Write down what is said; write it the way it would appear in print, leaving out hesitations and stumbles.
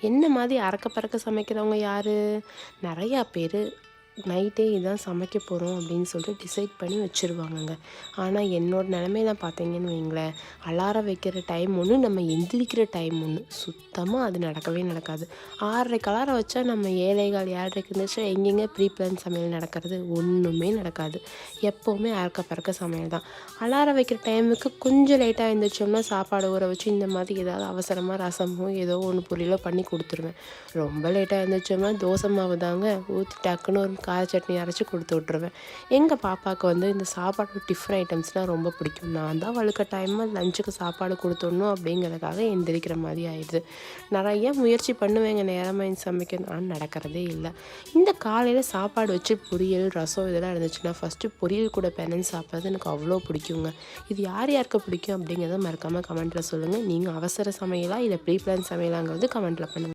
என்ன மாதிரி அறக்க பறக்க சமைக்கிறவங்க யார்? நிறையா பேர் நைட்டே இதான் சமைக்க போகிறோம் அப்படின்னு சொல்லிட்டு டிசைட் பண்ணி வச்சுருவாங்கங்க. ஆனால் என்னோட நிலமையில பார்த்தீங்கன்னு வைங்களேன், அலாரம் வைக்கிற டைம் ஒன்று, நம்ம எந்திரிக்கிற டைம் ஒன்று, சுத்தமாக அது நடக்கவே நடக்காது. 6:30க்கு அலாரம் வச்சா நம்ம 7:15 7:30க்கு இருந்துச்சா எங்கெங்கே ப்ரீ பிளான் சமையல் நடக்கிறது? ஒன்றுமே நடக்காது. எப்போவுமே அறக்க பறக்க சமையல் தான். அலாரம் வைக்கிற டைமுக்கு கொஞ்சம் லேட்டாக எழுந்திரிச்சோம்னா சாப்பாடு ஊற வச்சு இந்த மாதிரி ஏதாவது அவசரமாக ரசமோ ஏதோ ஒன்று பொரியலோ பண்ணி கொடுத்துருவேன். ரொம்ப லேட்டாக எழுந்திரிச்சோம்னா தோசை மாவு தாங்க ஊற்றி டக்குன்னு ஒரு கார சட்னி அரைச்சி கொடுத்து விட்ருவேன். எங்கள் பாப்பாவுக்கு வந்து இந்த சாப்பாடு டிஃபன் ஐட்டம்ஸ்னால் ரொம்ப பிடிக்கும். நான் தான் வலுக்கட்டாயமாக லஞ்சுக்கு சாப்பாடு கொடுத்துடணும் அப்படிங்கிறதுக்காக எந்திரிக்கிற மாதிரி ஆயிடுது. நிறைய முயற்சி பண்ணுவேங்க நேரமாக சமைக்கணும், ஆனால் நடக்கிறதே இல்லை. இந்த காலையில் சாப்பாடு வச்சு பொரியல் ரசம் இதெல்லாம் இருந்துச்சுன்னா ஃபஸ்ட்டு பொரியல் கூட பெனஞ்சு சாப்பிட்றது எனக்கு அவ்வளோ பிடிக்குங்க. இது யார் யாருக்கு பிடிக்கும் அப்படிங்கிறத மறக்காமல் கமெண்ட்டில் சொல்லுங்கள். நீங்கள் அவசர சமையலா இல்லை ப்ரீ பிளான் சமையலாங்கிறது கமெண்ட்டில் பண்ணுங்கள்.